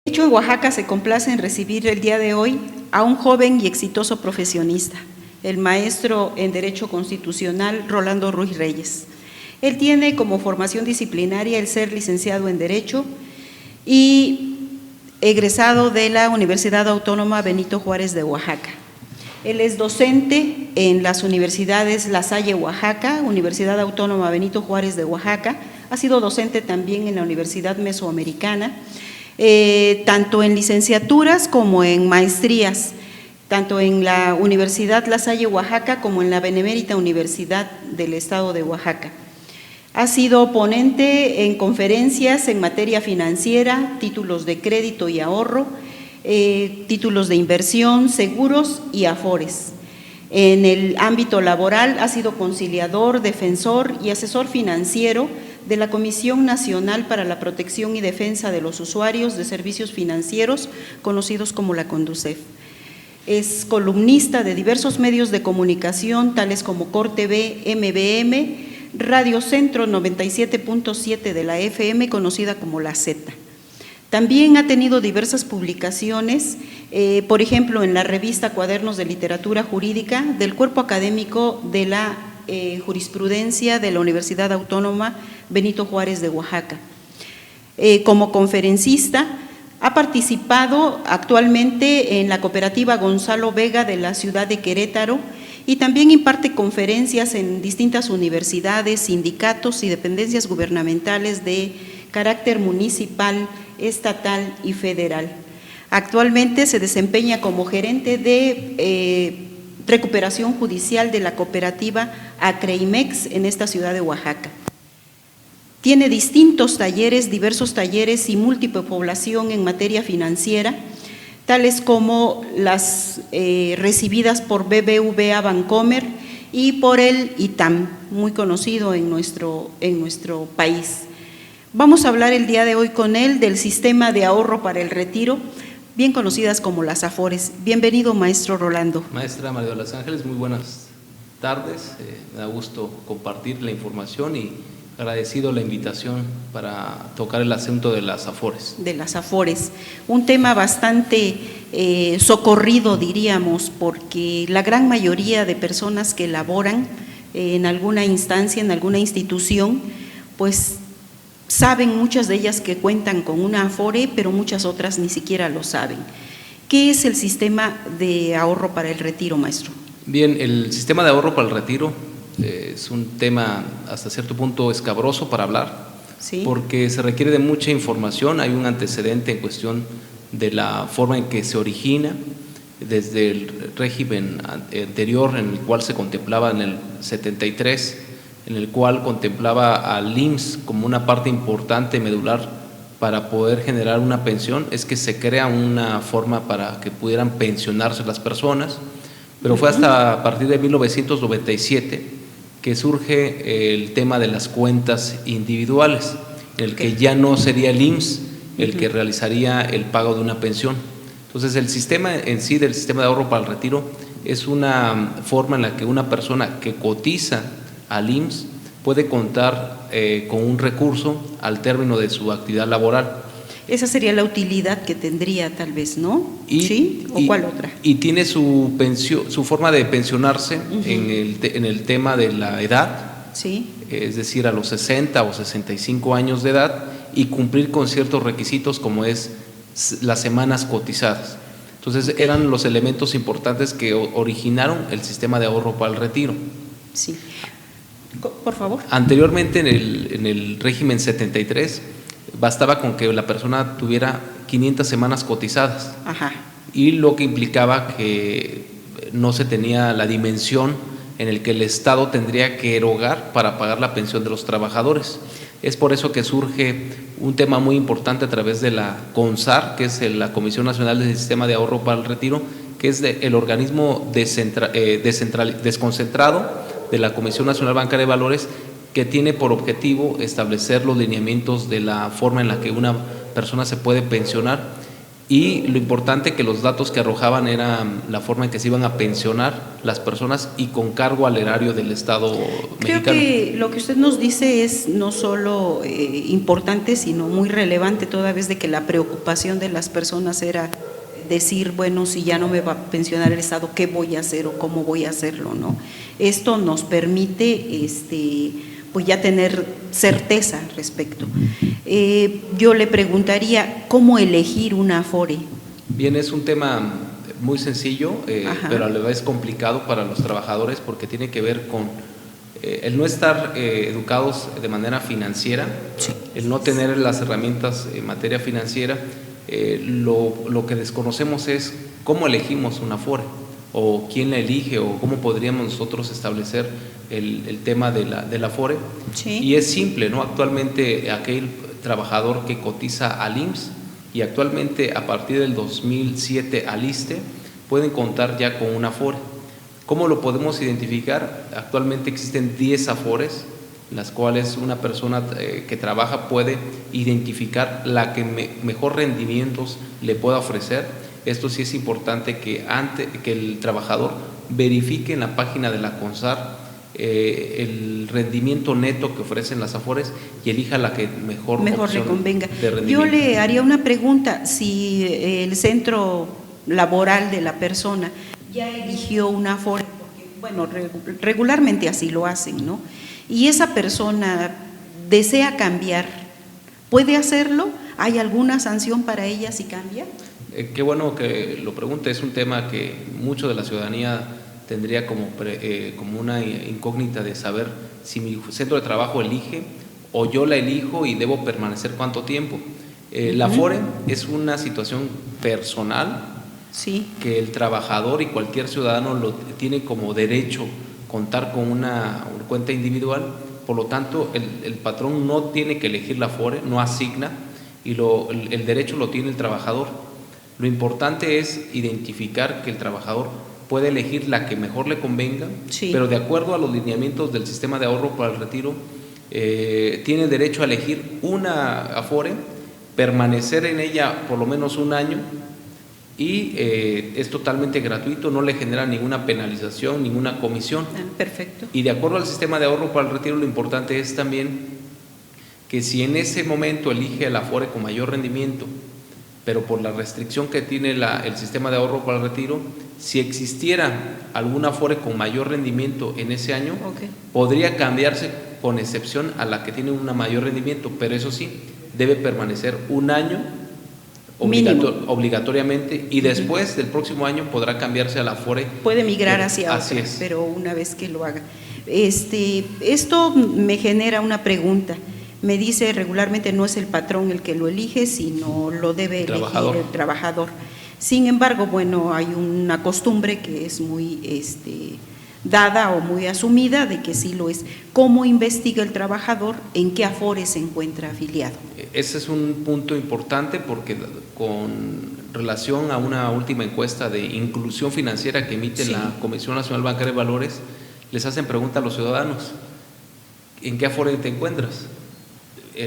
De Oaxaca se complace en recibir el día de hoy a un joven y exitoso profesionista, el maestro en Derecho Constitucional Rolando Ruiz Reyes. Él tiene como formación disciplinaria el ser licenciado en Derecho y egresado de la Universidad Autónoma Benito Juárez de Oaxaca. Él es docente en las universidades La Salle, Oaxaca, Universidad Autónoma Benito Juárez de Oaxaca. Ha sido docente también en la Universidad Mesoamericana, tanto en licenciaturas como en maestrías, tanto en la Universidad La Salle, Oaxaca, como en la Benemérita Universidad del Estado de Oaxaca. Ha sido ponente en conferencias en materia financiera, títulos de crédito y ahorro, títulos de inversión, seguros y afores. En el ámbito laboral ha sido conciliador, defensor y asesor financiero de la Comisión Nacional para la Protección y Defensa de los Usuarios de Servicios Financieros, conocidos como la CONDUCEF. Es columnista de diversos medios de comunicación, tales como Cor TV, MBM, Radio Centro 97.7 de la FM, conocida como La Z. También ha tenido diversas publicaciones, por ejemplo, en la revista Cuadernos de Literatura Jurídica del Cuerpo Académico de la Jurisprudencia de la Universidad Autónoma Benito Juárez de Oaxaca. Como conferencista, ha participado actualmente en la cooperativa Gonzalo Vega de la ciudad de Querétaro y también imparte conferencias en distintas universidades, sindicatos y dependencias gubernamentales de carácter municipal, estatal y federal. Actualmente se desempeña como gerente de recuperación judicial de la cooperativa Acreimex en esta ciudad de Oaxaca. Tiene distintos talleres, diversos talleres y múltiple población en materia financiera, tales como las recibidas por BBVA Bancomer y por el ITAM, muy conocido en nuestro país. Vamos a hablar el día de hoy con él del sistema de ahorro para el retiro, bien conocidas como las AFORES. Bienvenido, maestro Rolando. Maestra María de los Ángeles, muy buenas tardes. Me da gusto compartir la información y agradecido la invitación para tocar el asunto de las AFORES. De las AFORES, un tema bastante socorrido, diríamos, porque la gran mayoría de personas que laboran en alguna instancia, en alguna institución, pues saben muchas de ellas que cuentan con una AFORE, pero muchas otras ni siquiera lo saben. ¿Qué es el sistema de ahorro para el retiro, maestro? Bien, el sistema de ahorro para el retiro es un tema hasta cierto punto escabroso para hablar, ¿sí? Porque se requiere de mucha información. Hay un antecedente en cuestión de la forma en que se origina desde el régimen anterior, en el cual se contemplaba en el 73, en el cual contemplaba al IMSS como una parte importante, medular, para poder generar una pensión. Es que se crea una forma para que pudieran pensionarse las personas, pero fue hasta a partir de 1997 que surge el tema de las cuentas individuales, en el que ya no sería el IMSS el que realizaría el pago de una pensión. Entonces, el sistema en sí del sistema de ahorro para el retiro es una forma en la que una persona que cotiza al IMSS puede contar con un recurso al término de su actividad laboral. Esa sería la utilidad que tendría, tal vez, ¿no? ¿Sí? ¿O cuál otra? Y tiene su forma de pensionarse en el tema de la edad, ¿sí? Es decir, a los 60 o 65 años de edad, y cumplir con ciertos requisitos como es las semanas cotizadas. Entonces, eran los elementos importantes que originaron el sistema de ahorro para el retiro. Sí. Por favor. Anteriormente, en el régimen 73, bastaba con que la persona tuviera 500 semanas cotizadas. Ajá. Y lo que implicaba que no se tenía la dimensión en el que el Estado tendría que erogar para pagar la pensión de los trabajadores. Es por eso que surge un tema muy importante a través de la CONSAR, que es la Comisión Nacional del Sistema de Ahorro para el Retiro, que es el organismo desconcentrado de la Comisión Nacional Bancaria de Valores, que tiene por objetivo establecer los lineamientos de la forma en la que una persona se puede pensionar y lo importante que los datos que arrojaban era la forma en que se iban a pensionar las personas y con cargo al erario del Estado mexicano. Creo que lo que usted nos dice es no solo importante, sino muy relevante, toda vez de que la preocupación de las personas era decir, bueno, si ya no me va a pensionar el Estado, ¿qué voy a hacer o cómo voy a hacerlo, ¿no? Esto nos permite pues ya tener certeza al respecto. Yo le preguntaría, ¿cómo elegir una Afore? Bien, es un tema muy sencillo, pero a la vez complicado para los trabajadores porque tiene que ver con el no estar educados de manera financiera, sí, el no tener las herramientas en materia financiera. Lo que desconocemos es cómo elegimos una Afore, o quién la elige, o cómo podríamos nosotros establecer el tema de la Afore. Sí. Y es simple, ¿no? Actualmente aquel trabajador que cotiza al IMSS y actualmente a partir del 2007 al ISSSTE pueden contar ya con una Afore. ¿Cómo lo podemos identificar? Actualmente existen 10 Afores, las cuales una persona que trabaja puede identificar la que mejor rendimientos le pueda ofrecer. Esto sí es importante que el trabajador verifique en la página de la CONSAR el rendimiento neto que ofrecen las Afores y elija la que mejor le convenga. De rendimiento. Yo le haría una pregunta: si el centro laboral de la persona ya eligió una Afore, porque bueno, regularmente así lo hacen, ¿no? Y esa persona desea cambiar, ¿puede hacerlo? ¿Hay alguna sanción para ella si cambia? Qué bueno que lo pregunte. Es un tema que mucho de la ciudadanía tendría como una incógnita de saber si mi centro de trabajo elige o yo la elijo y debo permanecer cuánto tiempo. La Afore es una situación personal, sí, que el trabajador y cualquier ciudadano lo tiene como derecho contar con una cuenta individual. Por lo tanto, el patrón no tiene que elegir la Afore, no asigna, y el derecho lo tiene el trabajador. Lo importante es identificar que el trabajador puede elegir la que mejor le convenga, sí, pero de acuerdo a los lineamientos del sistema de ahorro para el retiro, tiene derecho a elegir una Afore, permanecer en ella por lo menos un año, y es totalmente gratuito, no le genera ninguna penalización, ninguna comisión. Perfecto. Y de acuerdo al sistema de ahorro para el retiro, lo importante es también que si en ese momento elige la Afore con mayor rendimiento, pero por la restricción que tiene el sistema de ahorro para el retiro, si existiera alguna Afore con mayor rendimiento en ese año, podría cambiarse con excepción a la que tiene un mayor rendimiento, pero eso sí, debe permanecer un año obligatoriamente, y después del próximo año podrá cambiarse a la Afore. Puede migrar hacia otra, pero una vez que lo haga. Esto me genera una pregunta. Me dice regularmente no es el patrón el que lo elige, sino lo debe elegir el trabajador. Sin embargo, bueno, hay una costumbre que es muy dada o muy asumida de que sí lo es. ¿Cómo investiga el trabajador en qué Afore se encuentra afiliado? Ese es un punto importante porque con relación a una última encuesta de inclusión financiera que emite la Comisión Nacional Bancaria de Valores, les hacen pregunta a los ciudadanos: ¿en qué Afore te encuentras?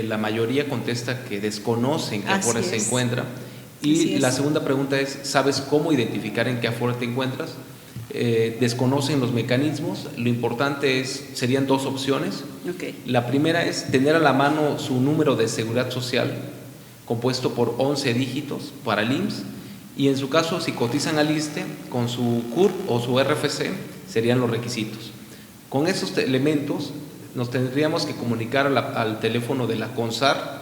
La mayoría contesta que desconocen qué Afore se encuentra. Y la segunda pregunta es: ¿sabes cómo identificar en qué Afore te encuentras? Desconocen los mecanismos. Lo importante serían dos opciones. La primera es tener a la mano su número de seguridad social compuesto por 11 dígitos para el IMSS, y en su caso, si cotizan al ISSSTE, con su CURP o su RFC serían los requisitos. Con esos elementos nos tendríamos que comunicar al teléfono de la CONSAR,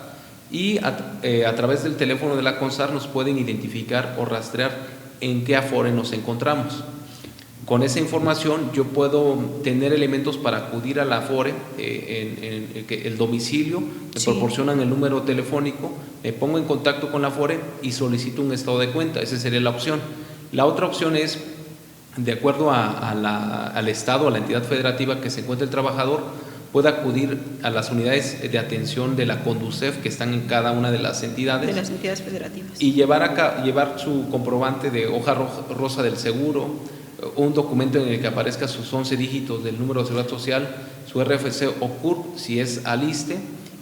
y a través del teléfono de la CONSAR nos pueden identificar o rastrear en qué Afore nos encontramos. Con esa información yo puedo tener elementos para acudir a la Afore, el domicilio, me proporcionan el número telefónico, me pongo en contacto con la Afore y solicito un estado de cuenta. Esa sería la opción. La otra opción es, de acuerdo al estado, a la entidad federativa que se encuentre el trabajador, puede acudir a las unidades de atención de la CONDUCEF que están en cada una de las entidades. De las entidades federativas. Y llevar su comprobante de hoja rosa del seguro, un documento en el que aparezca sus 11 dígitos del número de seguridad social, su RFC o CURP, si es al ISSSTE,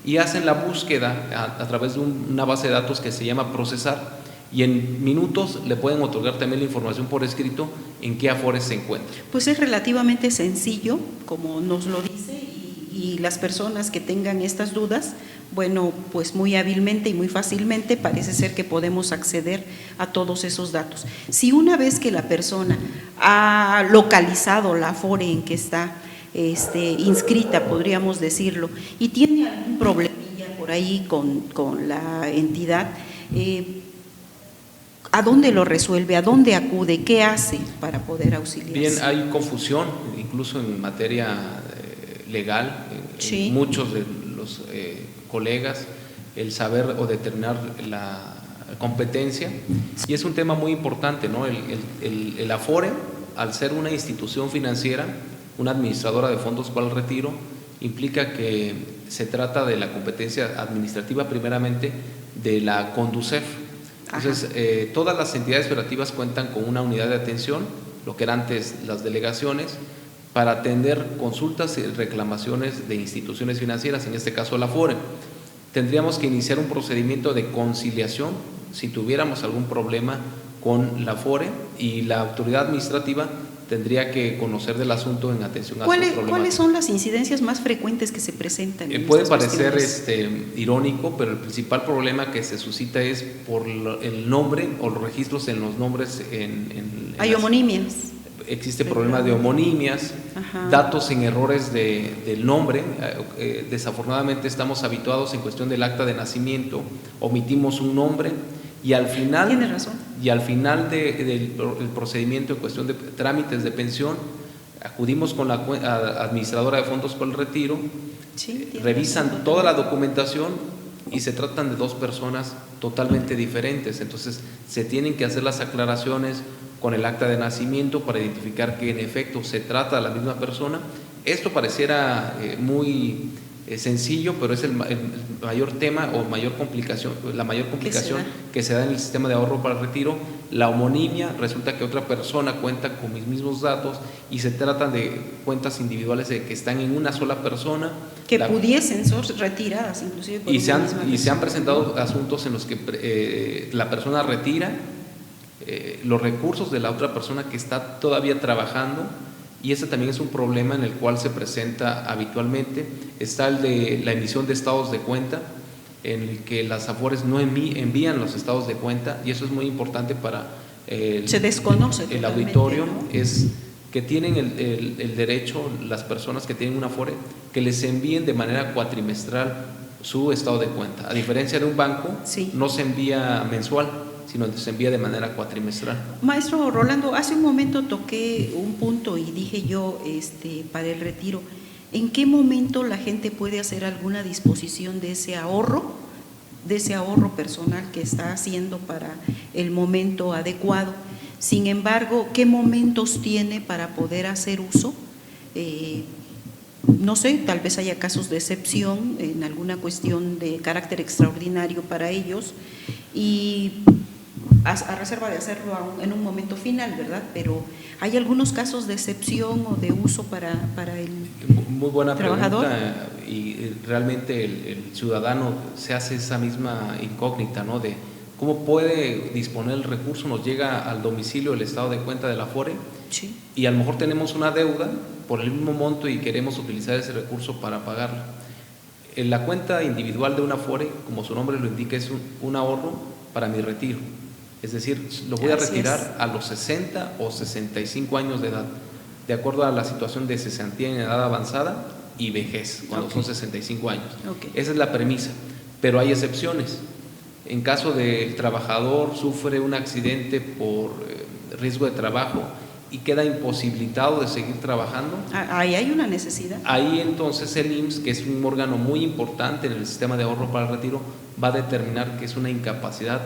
y hacen la búsqueda a través de una base de datos que se llama Procesar, y en minutos le pueden otorgar también la información por escrito en qué afores se encuentra. Pues es relativamente sencillo, como nos lo dice, y las personas que tengan estas dudas, bueno, pues muy hábilmente y muy fácilmente parece ser que podemos acceder a todos esos datos. Si una vez que la persona ha localizado la afore en que está inscrita, podríamos decirlo, y tiene algún problemilla por ahí con la entidad, ¿a dónde lo resuelve? ¿A dónde acude? ¿Qué hace para poder auxiliarse? Bien, hay confusión, incluso en materia legal, sí. En muchos de los colegas, el saber o determinar la competencia, y es un tema muy importante, ¿no? El afore, al ser una institución financiera, una administradora de fondos para el retiro, implica que se trata de la competencia administrativa primeramente de la CONDUCEF. Entonces, todas las entidades federativas cuentan con una unidad de atención, lo que eran antes las delegaciones, para atender consultas y reclamaciones de instituciones financieras, en este caso la AFORE. Tendríamos que iniciar un procedimiento de conciliación si tuviéramos algún problema con la AFORE, y la autoridad administrativa tendría que conocer del asunto en atención a su problemática. ¿Cuáles son las incidencias más frecuentes que se presentan? Puede parecer irónico, pero el principal problema que se suscita es por el nombre o los registros en los nombres. Hay homonimias. Existe problema de homonimias, datos en errores del nombre. Desafortunadamente estamos habituados en cuestión del acta de nacimiento, omitimos un nombre, y al final, tiene razón, y al final del procedimiento en cuestión de trámites de pensión, acudimos con la administradora de fondos para el retiro, sí, revisan razón, toda la documentación y se tratan de dos personas totalmente diferentes. Entonces se tienen que hacer las aclaraciones con el acta de nacimiento para identificar que en efecto se trata de la misma persona. Esto pareciera muy sencillo, pero es el mayor tema o mayor complicación, la mayor complicación que se da en el sistema de ahorro para el retiro. La homonimia, resulta que otra persona cuenta con mis mismos datos y se tratan de cuentas individuales que están en una sola persona. Que pudiesen ser retiradas inclusive por se han presentado asuntos en los que la persona retira los recursos de la otra persona que está todavía trabajando, y ese también es un problema en el cual se presenta habitualmente. Está el de la emisión de estados de cuenta, en el que las AFORES no envían los estados de cuenta, y eso es muy importante para se desconoce el auditorio, ¿no? Es que tienen el derecho, las personas que tienen una AFORE, que les envíen de manera cuatrimestral su estado de cuenta. A diferencia de un banco, sí, no se envía mensual, sino que se envía de manera cuatrimestral. Maestro Rolando, hace un momento toqué un punto y dije yo, para el retiro, ¿en qué momento la gente puede hacer alguna disposición de ese ahorro personal que está haciendo para el momento adecuado? Sin embargo, ¿qué momentos tiene para poder hacer uso? No sé, tal vez haya casos de excepción en alguna cuestión de carácter extraordinario para ellos, y a reserva de hacerlo en un momento final, ¿verdad? Pero ¿hay algunos casos de excepción o de uso para el muy buena trabajador? Pregunta, y realmente el ciudadano se hace esa misma incógnita, ¿no? De cómo puede disponer el recurso. Nos llega al domicilio el estado de cuenta de la AFORE, sí, y a lo mejor tenemos una deuda por el mismo monto y queremos utilizar ese recurso para pagarla. En la cuenta individual de una AFORE, como su nombre lo indica, es un ahorro para mi retiro. Es decir, lo voy a retirar a los 60 o 65 años de edad, de acuerdo a la situación de cesantía en edad avanzada y vejez, cuando son 65 años. Esa es la premisa, pero hay excepciones. En caso del trabajador sufre un accidente por riesgo de trabajo y queda imposibilitado de seguir trabajando. Ahí hay una necesidad. Ahí entonces el IMSS, que es un órgano muy importante en el sistema de ahorro para el retiro, va a determinar que es una incapacidad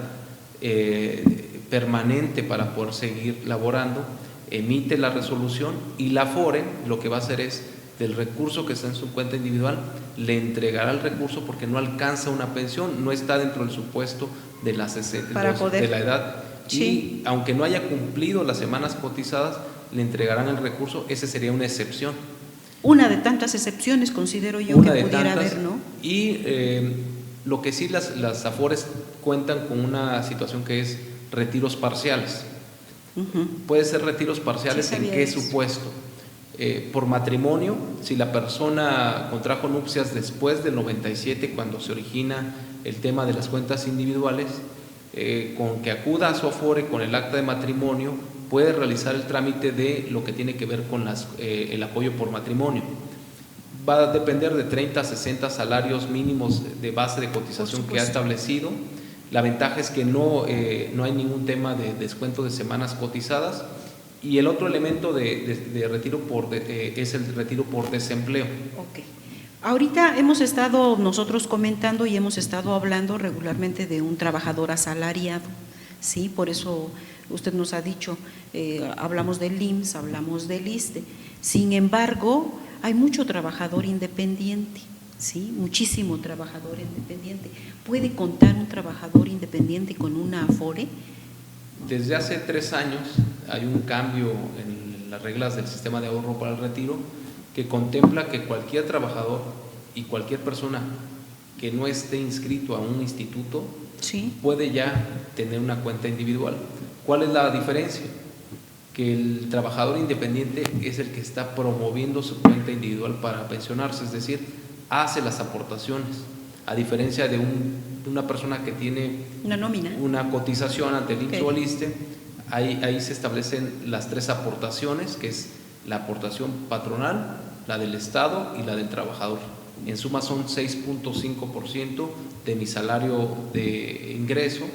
permanente para poder seguir laborando, emite la resolución, y la AFORE lo que va a hacer es, del recurso que está en su cuenta individual, le entregará el recurso porque no alcanza una pensión, no está dentro del supuesto de la edad, sí, y aunque no haya cumplido las semanas cotizadas, le entregarán el recurso. Esa sería una excepción. Una de tantas excepciones, considero yo, que pudiera haber, ¿no? Y lo que sí las AFORES cuentan con una situación que es retiros parciales. Puede ser retiros parciales, sí, ¿en qué supuesto? Por matrimonio, si la persona contrajo nupcias después del 97, cuando se origina el tema de las cuentas individuales, con que acuda a su Afore con el acta de matrimonio, puede realizar el trámite de lo que tiene que ver con el apoyo por matrimonio. Va a depender de 30 a 60 salarios mínimos de base de cotización que ha establecido. La ventaja es que no hay ningún tema de descuento de semanas cotizadas. Y el otro elemento de retiro es el retiro por desempleo. Ok. Ahorita hemos estado nosotros comentando y hemos estado hablando regularmente de un trabajador asalariado, ¿sí? Por eso usted nos ha dicho, hablamos del IMSS, hablamos del ISSSTE. Sin embargo, hay mucho trabajador independiente, ¿sí? Muchísimo trabajador independiente. ¿Puede contar un trabajador independiente con una Afore? Desde hace 3 años hay un cambio en las reglas del sistema de ahorro para el retiro que contempla que cualquier trabajador y cualquier persona que no esté inscrito a un instituto, sí, puede ya tener una cuenta individual. ¿Cuál es la diferencia? Que el trabajador independiente es el que está promoviendo su cuenta individual para pensionarse, es decir, hace las aportaciones, a diferencia de una persona que tiene una nómina, una cotización ante el IMSS o el ISSSTE. Ahí se establecen las 3 aportaciones, que es la aportación patronal, la del Estado y la del trabajador. En suma son 6.5% de mi salario de ingreso,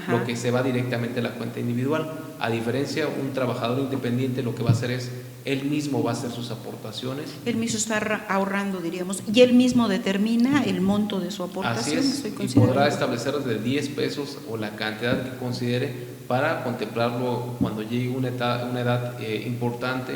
lo que se va directamente a la cuenta individual. A diferencia, un trabajador independiente lo que va a hacer es, él mismo va a hacer sus aportaciones. Él mismo está ahorrando, diríamos, y él mismo determina el monto de su aportación. Así es, y podrá establecer desde 10 pesos o la cantidad que considere para contemplarlo cuando llegue una edad importante,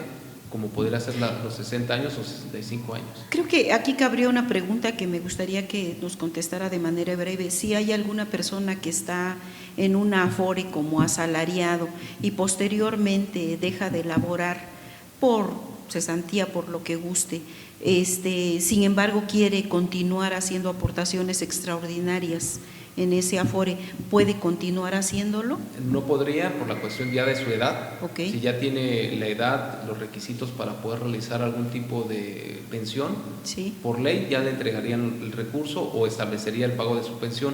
como podría ser los 60 años o 65 años. Creo que aquí cabría una pregunta que me gustaría que nos contestara de manera breve. Si hay alguna persona que está en una Afore como asalariado y posteriormente deja de laborar por cesantía, por lo que guste, sin embargo quiere continuar haciendo aportaciones extraordinarias en ese Afore, ¿puede continuar haciéndolo? No podría, por la cuestión ya de su edad. Okay. Si ya tiene la edad, los requisitos para poder realizar algún tipo de pensión, sí, por ley ya le entregarían el recurso o establecería el pago de su pensión.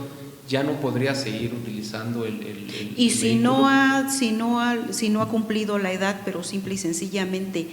Ya no podría seguir utilizando y si no ha cumplido la edad, pero simple y sencillamente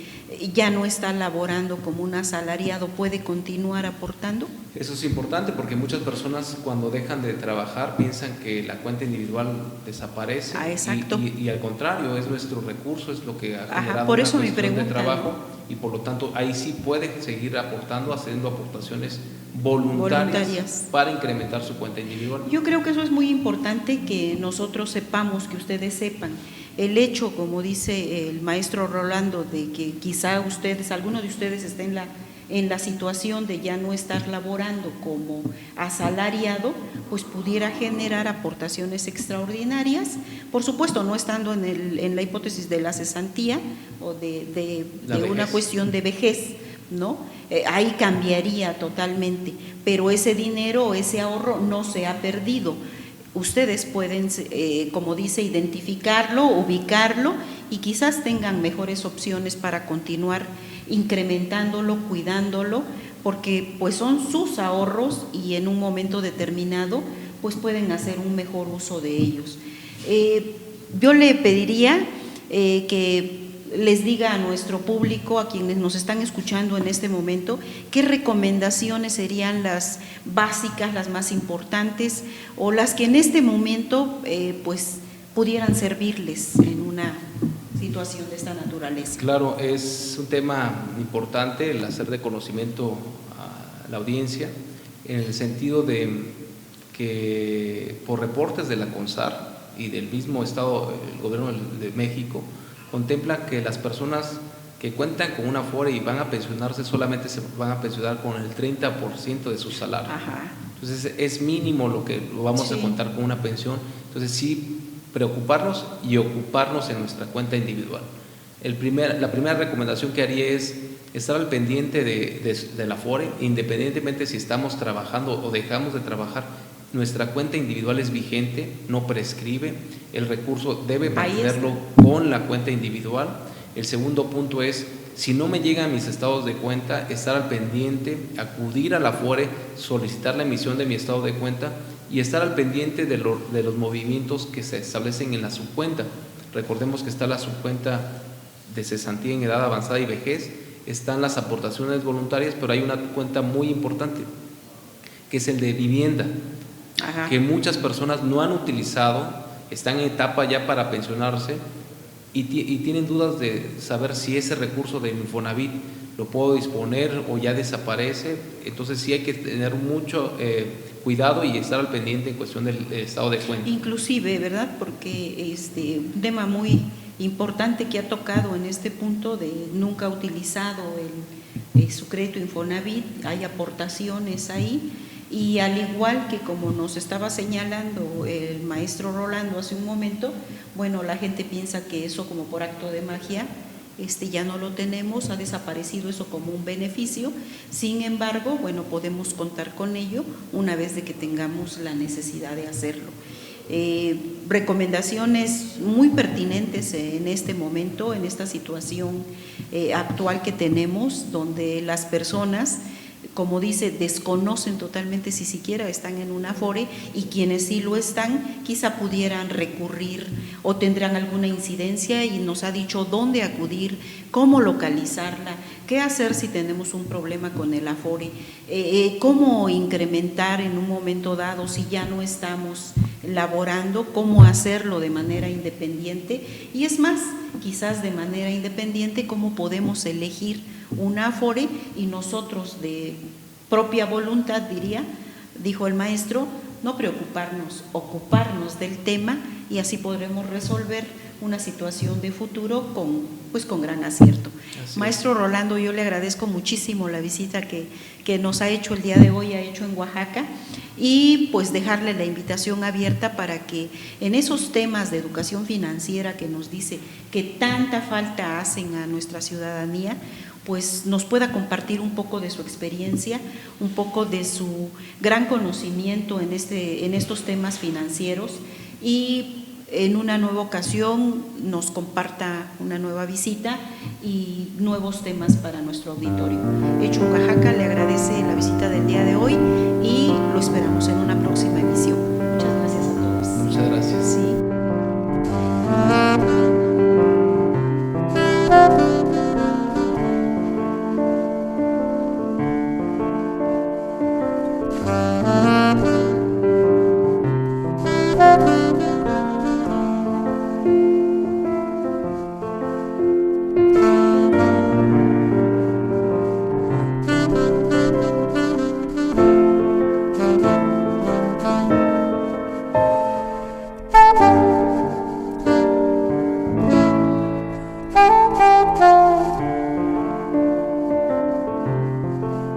ya no está laborando como un asalariado, ¿puede continuar aportando? Eso es importante porque muchas personas cuando dejan de trabajar piensan que la cuenta individual desaparece. Exacto. Y al contrario, es nuestro recurso, es lo que ha generado por una eso cuestión mi pregunta, de trabajo, y por lo tanto ahí sí puede seguir aportando, haciendo aportaciones voluntarias para incrementar su cuenta individual. Yo creo que eso es muy importante que nosotros sepamos, que ustedes sepan. El hecho, como dice el maestro Rolando, de que quizá alguno de ustedes esté en la situación de ya no estar laborando como asalariado, pues pudiera generar aportaciones extraordinarias, por supuesto no estando en la hipótesis de la cesantía o de una cuestión de vejez, ¿no? Ahí cambiaría totalmente, pero ese dinero, ese ahorro no se ha perdido. Ustedes pueden, como dice, identificarlo, ubicarlo y quizás tengan mejores opciones para continuar incrementándolo, cuidándolo, porque pues son sus ahorros y en un momento determinado pues pueden hacer un mejor uso de ellos. Yo le pediría que les diga a nuestro público, a quienes nos están escuchando en este momento, qué recomendaciones serían las básicas, las más importantes o las que en este momento pues pudieran servirles en una situación de esta naturaleza. Claro, es un tema importante el hacer de conocimiento a la audiencia, en el sentido de que por reportes de la CONSAR y del mismo Estado, el Gobierno de México, contempla que las personas que cuentan con una Afore y van a pensionarse solamente se van a pensionar con el 30% de su salario. Ajá. Entonces es mínimo lo que vamos a contar con una pensión. Entonces sí, preocuparnos y ocuparnos en nuestra cuenta individual. La primera recomendación que haría es estar al pendiente de la Afore, independientemente si estamos trabajando o dejamos de trabajar, Nuestra cuenta individual es vigente, no prescribe, el recurso debe mantenerlo con la cuenta individual. El segundo punto es, si no me llegan mis estados de cuenta, estar al pendiente, acudir a la Afore, solicitar la emisión de mi estado de cuenta y estar al pendiente de los movimientos que se establecen en la subcuenta. Recordemos que está la subcuenta de cesantía en edad avanzada y vejez, están las aportaciones voluntarias, pero hay una cuenta muy importante, que es el de vivienda, que muchas personas no han utilizado, están en etapa ya para pensionarse y tienen dudas de saber si ese recurso del Infonavit lo puedo disponer o ya desaparece. Entonces sí hay que tener mucho cuidado y estar al pendiente en cuestión del estado de cuenta. Inclusive, ¿verdad? Porque un tema muy importante que ha tocado en este punto de nunca utilizado su crédito Infonavit, hay aportaciones ahí, y al igual que como nos estaba señalando el maestro Rolando hace un momento, bueno, la gente piensa que eso como por acto de magia ya no lo tenemos, ha desaparecido eso como un beneficio. Sin embargo, bueno, podemos contar con ello una vez de que tengamos la necesidad de hacerlo. Recomendaciones muy pertinentes en este momento, en esta situación actual que tenemos, donde las personas, como dice, desconocen totalmente si siquiera están en una Afore, y quienes sí lo están quizá pudieran recurrir o tendrán alguna incidencia, y nos ha dicho dónde acudir, cómo localizarla, qué hacer si tenemos un problema con el Afore, cómo incrementar en un momento dado si ya no estamos laborando, cómo hacerlo de manera independiente, y es más, quizás de manera independiente, cómo podemos elegir una Afore y nosotros de propia voluntad, dijo el maestro, no preocuparnos, ocuparnos del tema, y así podremos resolver una situación de futuro con gran acierto. Maestro Rolando, yo le agradezco muchísimo la visita que nos ha hecho el día de hoy, ha hecho en Oaxaca, y pues dejarle la invitación abierta para que en esos temas de educación financiera que nos dice que tanta falta hacen a nuestra ciudadanía, pues nos pueda compartir un poco de su experiencia, un poco de su gran conocimiento en estos temas financieros, y en una nueva ocasión nos comparta una nueva visita y nuevos temas para nuestro auditorio. Hecho en Oaxaca le agradece la visita del día de hoy y lo esperamos en una próxima emisión. Muchas gracias a todos. Muchas gracias. Sí.